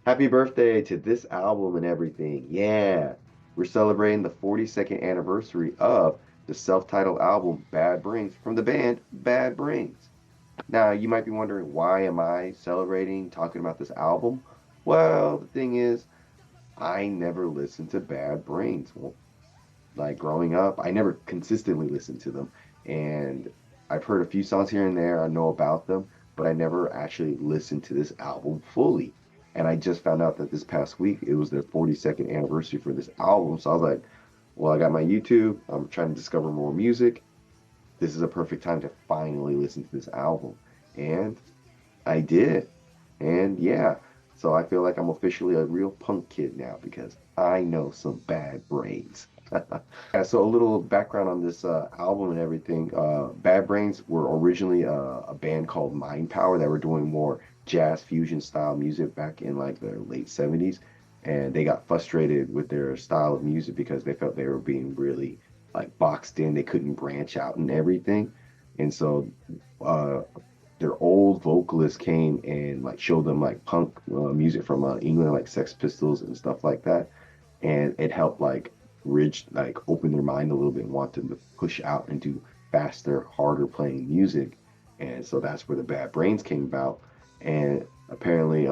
Happy birthday to this album and everything. Yeah. We're celebrating the 42nd anniversary of the self-titled album Bad Brains from the band Bad Brains. Now, you might be wondering, why am I celebrating, talking about this album? Well, the thing is, I never listened to Bad Brains. Well, like growing up, I never consistently listened to them. And I've heard a few songs here and there, I know about them, but I never actually listened to this album fully. And I just found out that this past week it was their 42nd anniversary for this album. So I was like, well, I got my YouTube, I'm trying to discover more music. This is a perfect time to finally listen to this album. And I did. And yeah, so I feel like I'm officially a real punk kid now because I know some bad brains. Yeah, so a little background on this album and everything. Bad Brains were originally a band called Mind Power that were doing more jazz fusion style music back in like the late 70s. And they got frustrated with their style of music because they felt they were being really like boxed in. They couldn't branch out and everything. And so uh, their old vocalist came and like showed them like punk music from England, like Sex Pistols and stuff like that, and it helped like bridge, like open their mind a little bit and want them to push out and do faster, harder playing music, and so that's where the Bad Brains came about, and apparently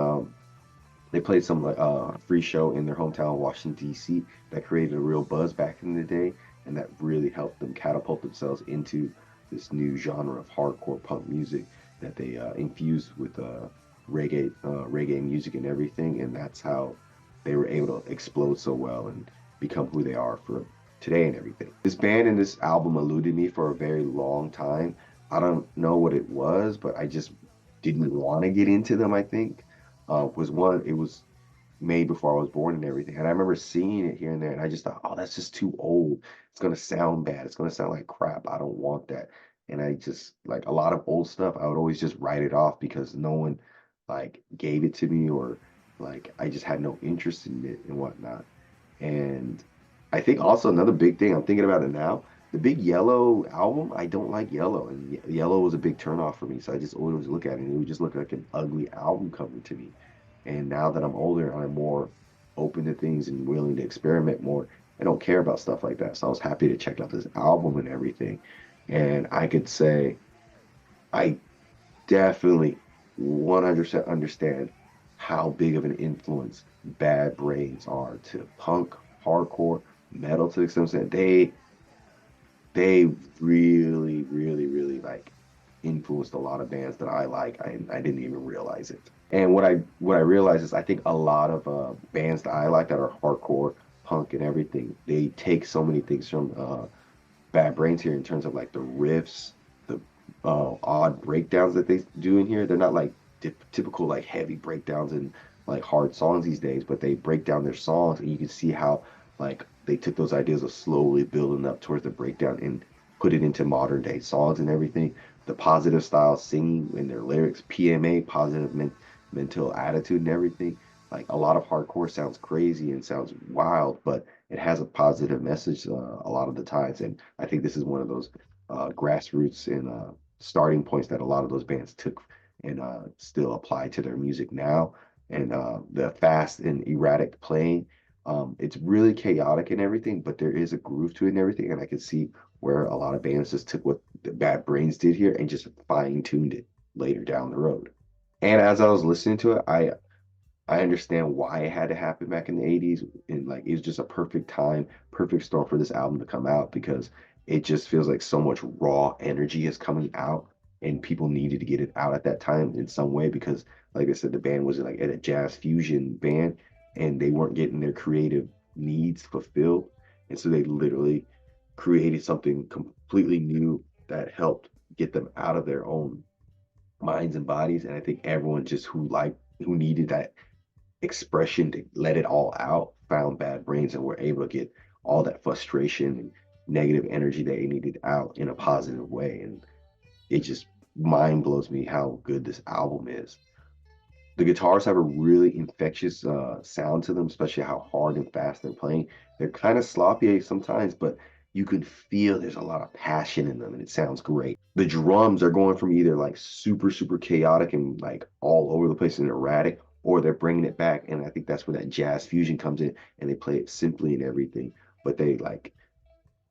they played some like free show in their hometown, Washington D.C. that created a real buzz back in the day, and that really helped them catapult themselves into this new genre of hardcore punk music that they infused with reggae music and everything, and that's how they were able to explode so well and become who they are for today and everything. This band and this album eluded me for a very long time. I don't know what it was, but I just didn't want to get into them, I think. Was one, it was made before I was born and everything. And I remember seeing it here and there, and I just thought, oh, that's just too old. It's gonna sound bad. It's gonna sound like crap. I don't want that. And I just like a lot of old stuff, I would always just write it off because no one like gave it to me, or like I just had no interest in it and whatnot. And I think also another big thing, I'm thinking about it now, the big Yellow album, I don't like Yellow. And Yellow was a big turnoff for me. So I just always look at it and it would just look like an ugly album cover to me. And now that I'm older, I'm more open to things and willing to experiment more. I don't care about stuff like that. So I was happy to check out this album and everything. And I could say I definitely 100% understand how big of an influence Bad Brains are to punk, hardcore, metal to some extent. They really, really, really like influenced a lot of bands that I like. I didn't even realize it. And what I realize is I think a lot of bands that I like that are hardcore, punk, and everything, they take so many things from Bad Brains here in terms of like the riffs, the odd breakdowns that they do in here. They're not like typical like heavy breakdowns and like hard songs these days, but they break down their songs, and you can see how like they took those ideas of slowly building up towards the breakdown and put it into modern day songs and everything. The positive style singing in their lyrics, PMA, positive mental attitude and everything. Like a lot of hardcore sounds crazy and sounds wild, but it has a positive message a lot of the times. And I think this is one of those grassroots and starting points that a lot of those bands took and still apply to their music now. And the fast and erratic playing, it's really chaotic and everything, but there is a groove to it and everything. And I can see where a lot of bands just took what the Bad Brains did here and just fine tuned it later down the road. And as I was listening to it, I understand why it had to happen back in the 80s. And like it was just a perfect time, perfect storm for this album to come out because it just feels like so much raw energy is coming out and people needed to get it out at that time in some way because like I said, the band was like at a jazz fusion band and they weren't getting their creative needs fulfilled. And so they literally created something completely new that helped get them out of their own minds and bodies. And I think everyone just who needed that expression to let it all out found Bad Brains and were able to get all that frustration and negative energy that they needed out in a positive way. And it just mind blows me how good this album is. The guitars have a really infectious sound to them, especially how hard and fast they're playing. They're kind of sloppy sometimes, but you can feel there's a lot of passion in them and it sounds great. The drums are going from either like super, super chaotic and like all over the place and erratic, or they're bringing it back. And I think that's where that jazz fusion comes in, and they play it simply and everything. But they like,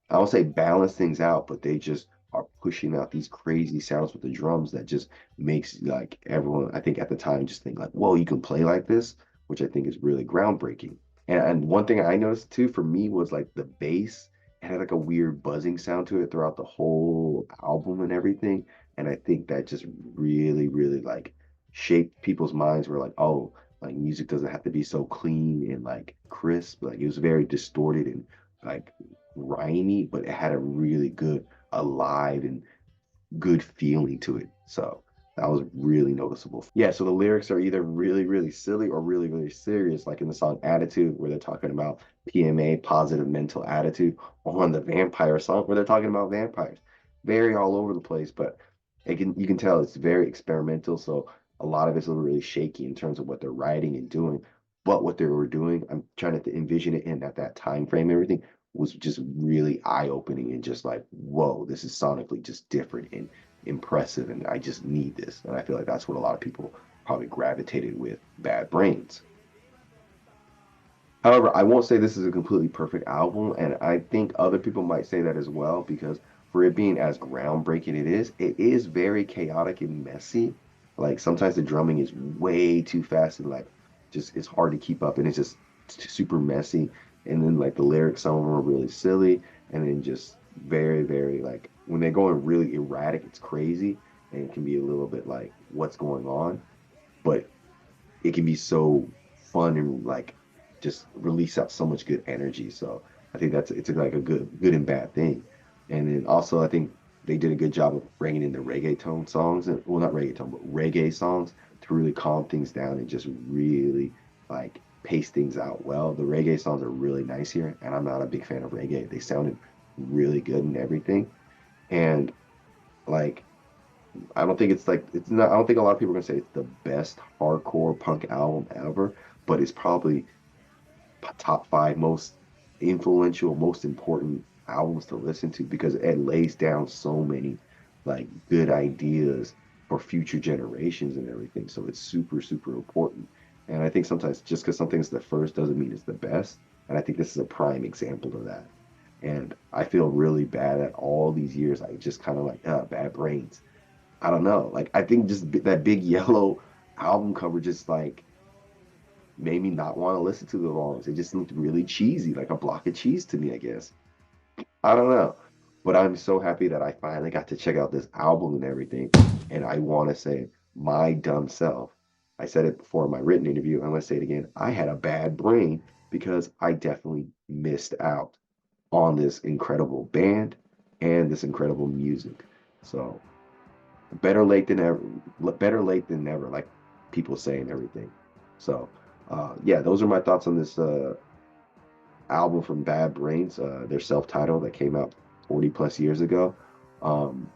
I don't say balance things out, but they just are pushing out these crazy sounds with the drums that just makes like everyone, I think at the time, just think like, whoa, you can play like this, which I think is really groundbreaking. And one thing I noticed too for me was like the bass. It had like a weird buzzing sound to it throughout the whole album and everything. And I think that just really, really like shaped people's minds where like, oh, like music doesn't have to be so clean and like crisp. Like it was very distorted and like grimy, but it had a really good, alive and good feeling to it. So that was really noticeable. Yeah, so the lyrics are either really, really silly or really, really serious, like in the song Attitude, where they're talking about PMA, positive mental attitude, or on the vampire song where they're talking about vampires. Very all over the place, but you can tell it's very experimental. So a lot of it's a little really shaky in terms of what they're writing and doing. But what they were doing, I'm trying to envision it in at that time frame, everything was just really eye-opening and just like, whoa, this is sonically just different and impressive, and I just need this. And I feel like that's what a lot of people probably gravitated with Bad Brains. However, I won't say this is a completely perfect album, and I think other people might say that as well, because for it being as groundbreaking it is very chaotic and messy. Like sometimes the drumming is way too fast and like just it's hard to keep up, and it's just super messy. And then like the lyrics, some of them are really silly, and then just very, very like when they're going really erratic, it's crazy, and it can be a little bit like what's going on, but it can be so fun and like just release out so much good energy. So I think it's like a good and bad thing. And then also I think they did a good job of bringing in the reggaeton songs, and well, not reggaeton, but reggae songs to really calm things down and just really like pace things out well. The reggae songs are really nice here, and I'm not a big fan of reggae. They sounded really good and everything. And like I don't think it's like it's not. I don't think a lot of people are gonna say it's the best hardcore punk album ever, but it's probably top five most influential, most important albums to listen to because it lays down so many like good ideas for future generations and everything. So it's super, super important. And I think sometimes just because something's the first doesn't mean it's the best. And I think this is a prime example of that. And I feel really bad that all these years I just kind of like Bad Brains. I don't know. Like I think just that big yellow album cover just like made me not want to listen to the songs. It just looked really cheesy, like a block of cheese to me, I guess. I don't know. But I'm so happy that I finally got to check out this album and everything. And I want to say, my dumb self, I said it before in my written interview, I'm going to say it again. I had a bad brain because I definitely missed out on this incredible band and this incredible music. So better late than ever, better late than never, like people say and everything. So yeah, those are my thoughts on this album from Bad Brains, their self-titled that came out 40 plus years ago. Um,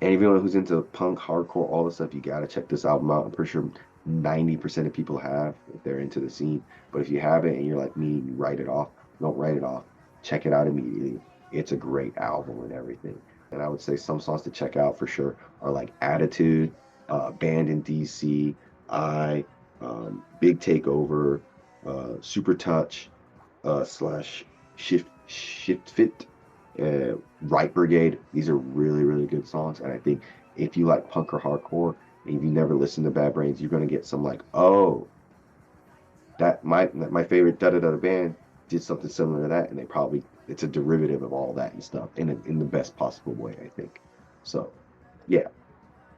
Anyone who's into punk, hardcore, all the stuff, you gotta check this album out. I'm pretty sure 90% of people have if they're into the scene. But if you haven't and you're like me, you write it off. Don't write it off. Check it out immediately. It's a great album and everything. And I would say some songs to check out for sure are like Attitude, Band in DC, I, Big Takeover, Super Touch, slash Shift Fit, Right Brigade. These are really, really good songs. And I think if you like punk or hardcore and if you never listened to Bad Brains, you're gonna get some like, oh, that my favorite da da da band did something similar to that, and they probably it's a derivative of all that and stuff in the best possible way, I think. So yeah,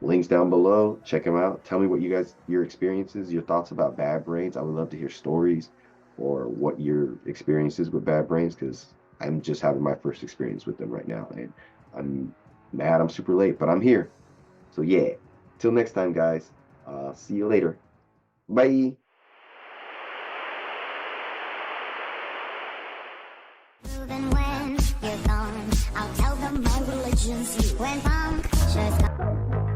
links down below. Check them out. Tell me what your experiences, your thoughts about Bad Brains. I would love to hear stories or what your experiences with Bad Brains, because I'm just having my first experience with them right now, and I'm mad I'm super late, but I'm here. So yeah, till next time, guys. See you later. Bye. Even when you're gone, I'll tell them my religion's you when puncture's gone.